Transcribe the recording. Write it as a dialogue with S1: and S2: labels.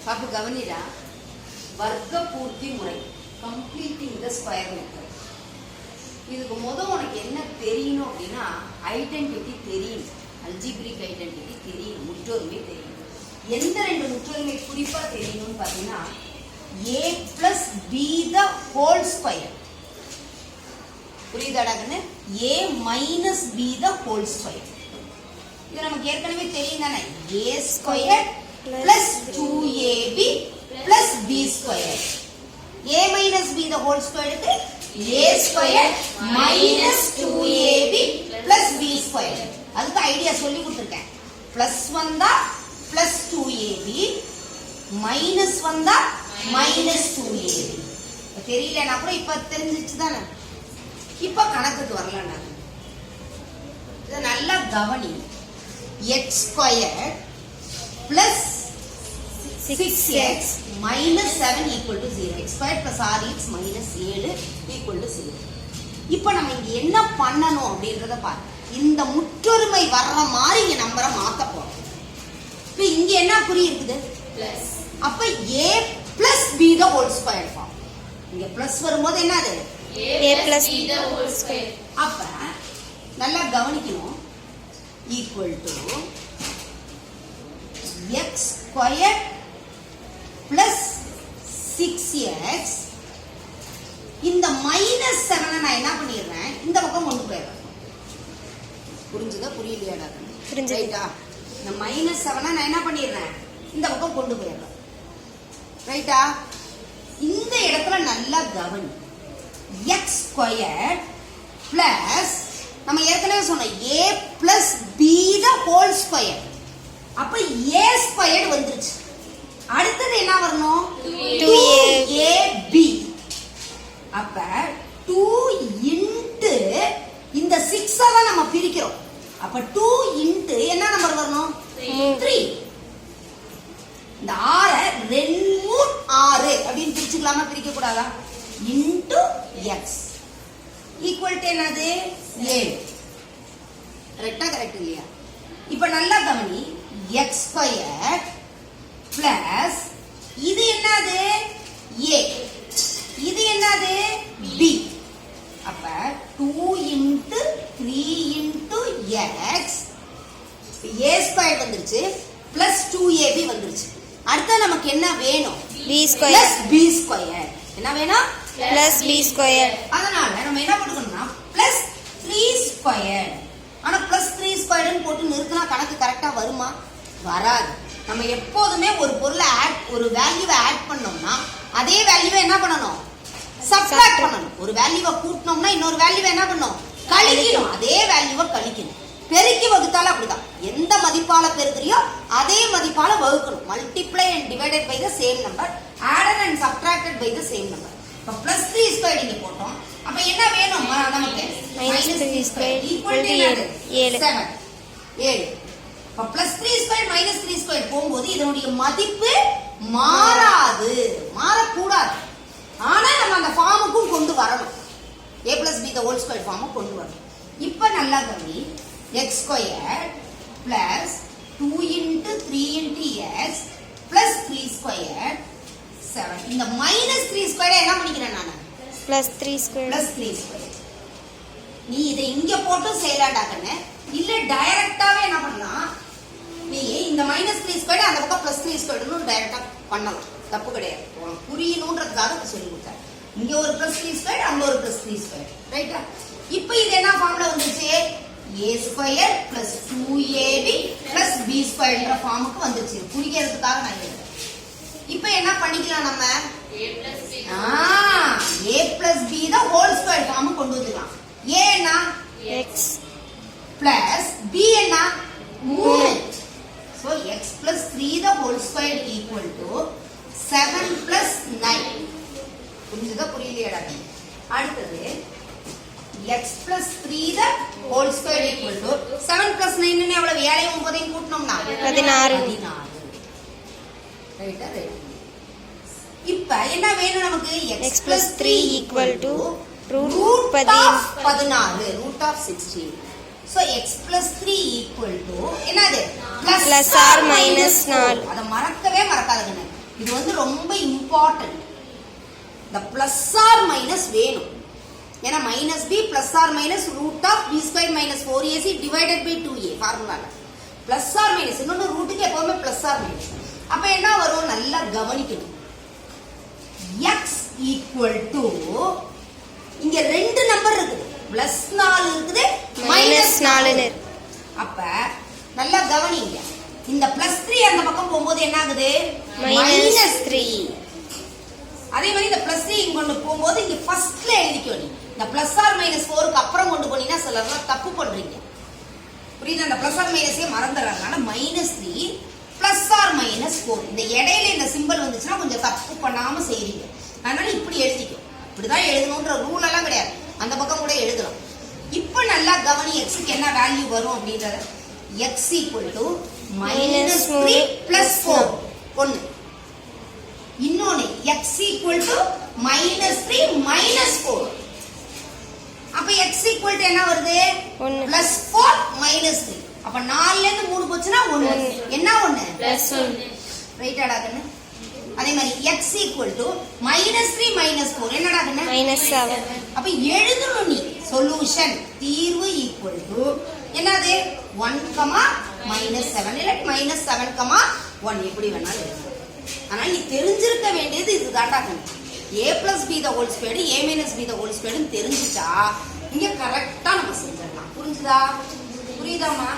S1: பாப்பு கவனிடா. வர்க்க பூர்த்தி முறை, கம்ப்ளீட்டிங் த ஸ்கொயர் மெத்தட். இதுக்கு உனக்கு என்ன தெரியணும் அப்படின்னா ஐடென்டிட்டி தெரியணும், அல்ஜிப்ரிக் ஐடென்டிட்டி தெரியணும், முற்றொருமை தெரியணும். எந்த ரெண்டு முற்றொருமை குறிப்பா தெரியணும்னு பாத்தீங்கன்னா a plus b the whole square. புரியுதாடாங்கன்னு? a minus b the whole square. இது நமக்கு ஏற்கனவே தெரியும் தானே. a square plus 2ab plus b square. a minus b the whole square க்கு a square minus 2ab plus b square. அதுக்கு idea சொல்லி கொடுத்துருக்கேன். Plus வந்தா பிளஸ் 2ab, மைனஸ் வந்தா மைனஸ் 2ab. தெரியலன்னா கூட இப்ப தெரிஞ்சிச்சு தானே. இப்ப கணக்குக்கு வரலாம். நான் இதை நல்லா கவனி. x square plus 6x minus 7 equal to 0. x squared plus 6x minus 7 equal to 0. இப்போ நம்ம இங்க என்ன பண்ணணும் அப்படின்றத பாரு. இந்த முற்றொருமை வர்ற மாதிரி இங்க நம்பரை மாத்த போறோம். இப்போ இங்க என்ன குறி இருக்குது? பிளஸ். அப்ப a plus b the whole square form. இங்க பிளஸ் வரும்போது என்னது? a plus b the whole square. அப்ப நல்லா கவனிக்கணும். equal to x squared plus 6x. இந்த மைனஸ் 7 நான் என்ன பண்ணிடுறேன், இந்த பக்கம் கொண்டு போயிடுறேன். புரிஞ்சுதா புரியலையாடா? ரைட்டா? இந்த மைனஸ் 7 நான் என்ன பண்ணிடுறேன், இந்த பக்கம் கொண்டு போயிடுறேன். ரைட்டா? இந்த இடத்துல நல்லா கவனி. x ஸ்கொயர் பிளஸ் நம்ம ஏற்கனவே சொன்னோம் a plus b the whole square. அப்ப a ஸ்கொயர் வந்துருச்சு. அடுத்தது என்ன வரணும்? 2ab. அப்ப 2 இன்டு இந்த 6 தான் நம்ம பிரிக்கிறோம். அப்ப 2 இன்டு என்ன நம்பர் வரணும்? 3. இந்த 6 2 6 அப்படின்னு பிரிச்சுக்கலாமா, பிரிக்க கூடாதா? இன்டு x ஈக்குவல் டு என்னது? 7. கரெக்டா? கரெக்ட் இல்லையா? இப்ப நல்லா கவனி. x ஸ்கொயர் பிளஸ் இது என்னது? a. இது என்னது? b. அப்ப 2 into 3 into x. a square வந்துருச்சு பிளஸ் 2ab வந்துருச்சு. அடுத்து நமக்கு என்ன வேணும்? b square plus b square. என்ன வேணும்? Plus b square. அதனால நம்ம என்ன போட்டுக்கணும்னா பிளஸ் 3 ஸ்கொயர். ஆனா பிளஸ் 3 ஸ்கொயர்னு போட்டு நிறுத்தினா கணக்கு கரெக்டா வருமா? வராது. நம்ம எப்போதுமே ஒரு பொருளை ஒரு வேல்யூவை ஆட் பண்ணோம்னா அதே வேல்யூவை என்ன பண்ணணும்? சப்ட்ராக்ட் பண்ணணும். ஒரு வேல்யூவை கூட்டணும்னா இன்னொரு வேல்யூவை என்ன பண்ணணும்? கழிக்கணும். அதே வேல்யூவை கழிக்கணும். பெருக்கி வகுத்தாலும் அப்படிதான். எந்த மதிப்பால பெருக்கிறியோ அதே மதிப்பால வகுக்கணும். Multiply and divided by the same number, added and subtracted by the same number. இப்ப பிளஸ் 3 ஸ்கொயர் இங்க போட்டோம். அப்ப என்ன வேணும் நமக்கு? Minus 3 square equal to 7. 7. இப்ப பிளஸ் 3 ஸ்கொயர் மைனஸ் 3 ஸ்கொயர் போகும்போது இதனுடைய மதிப்பு மாறாது, மாறக்கூடாது. ஆனா நம்ம அந்த ஃபார்முக்கும் கொண்டு வரணும். a plus b the whole square ஃபார்முக்கு கொண்டு வரணும். இப்ப நல்லா கவனி. x square plus 2 into 3 into x plus 3 square 7. இந்த மைனஸ் 3 ஸ்கொயர் என்ன பண்ணிக்கிறேன் நான்? Plus 3 square plus 3 square. நீ இதை இங்க போட்டு செயலாடாக்கன்னு இல்ல டைரக்டாவே என்ன பண்ணலாம், நீ இந்த மைனஸ் 3 ஸ்கொயர் அந்த பக்கம் பிளஸ் 3 ஸ்கொயர்னு டைரக்டா பண்ணலாம். தப்பு கிடையாது. புரியணும்ன்றதுக்காக சொல்லி கொடுத்தேன். இங்க ஒரு பிளஸ் 3 ஸ்கொயர் அங்க ஒரு பிளஸ் 3 ஸ்கொயர். ரைட்டா? இப்போ இது என்ன ஃபார்முலா வந்துச்சு? a square plus 2ab plus b ஸ்கொயர்ன்ற ஃபார்முக்கு வந்துச்சு. புரிகிறதுக்காக நான் எழுதுறேன். இப்போ என்ன பண்ணிக்கலாம் நம்ம? a plus b the whole square form கொண்டு வந்துடலாம். a என்ன? x plus b என்ன? 3. so x plus 3 the whole square equal to 7 plus 9. புரியுதா புரியலையாடா? அடுத்தது x plus 3 the whole square equal to 7 plus 9 ன்னு எவ்வளவு? 7 9 கூட்டணும்னா 16. ரைட்டா? ரைட். இப்ப என்ன வேணும் நமக்கு? x plus 3 equal to root of 16, root of 16. So x plus 3 equal to என்னது? plus or minus 4. அத மறக்கவே மறக்காதீங்க. இது வந்து ரொம்ப இம்பார்ட்டன்ட். இந்த பிளஸ் ஆர் மைனஸ் வேணும். ஏன்னா minus B plus or minus root of B square minus 4ac divided by 2a ஃபார்முலால பிளஸ் ஆர் மைனஸ். இன்னொன்று ரூட்டுக்கு எப்பவுமே பிளஸ் ஆர் மைனஸ். அப்ப என்ன வரும் நல்லா கவனிக்கணும். எக்ஸ் ஈக்குவல் டு இங்க ரெண்டு நம்பர் இருக்குது, பிளஸ் 4 இருக்குது மைனஸ் 4. அப்ப நல்லா கவனிங்க. இந்த பிளஸ் 3 அந்த பக்கம் போகும்போது என்ன ஆகுது மைனஸ் 3. அதே மாதிரி இந்த பிளஸ் 3 இங்க கொண்டு போகும்போது இங்க ஃபர்ஸ்ட்ல எழுதிக்கோ. நீ இந்த பிளஸ் ஆர் மைனஸ் 4க்கு அப்புறம் கொண்டு போனீங்கன்னா சிலர்லாம் தப்பு பண்றீங்க. புரியுது? அந்த பிளஸ் ஆர் மைனஸே மறந்துடுறாங்க. ஆனா மைனஸ் 3 பிளஸ் ஆர் மைனஸ் 4 இந்த இடையில இந்த சிம்பிள் வந்துச்சுன்னா கொஞ்சம் தப்பு பண்ணாம செய்றீங்க. அதனால இப்படி எழுதிக்கோ. இப்படிதான் எழுதணும்ன்ற ரூல் எல்லாம் கிடையாது. அந்த பக்கம் கூட எழுதலாம். இப்ப நல்லா கவனி. எக்ஸுக்கு என்ன வேல்யூ வரும் அப்படின்றத. X equal to minus 3 plus 4 ஒன்னு. இன்னொன்னு X equal to minus 3 minus 4. அப்ப எக்ஸ் ஈக்குவல் டு என்ன வருது பிளஸ் 4 மைனஸ் 3. அப்ப 4ல இருந்து 3 போச்சுன்னா 1. என்ன 1 பிளஸ் 1. ரைட்டாடா கண்ணு? அதே மாதிரி X equal to minus 3 minus 4 என்னடா கண்ணு மைனஸ் 7. அப்ப எழுதணும் நீ சொல்யூஷன் தீர்வு ஈக்குவல் டு என்னது 1, மைனஸ் 7 இல்ல மைனஸ் 7, 1 எப்படி வேணாலும் எழுதலாம். ஆனா நீ தெரிஞ்சிருக்க வேண்டியது இதுதான்டா கண்ணு. a plus b the whole squared a minus b the whole squared தெரிஞ்சிட்டா இங்க கரெக்டா நம்ம செஞ்சிடலாம். புரிஞ்சுதா? புரியுதாமா?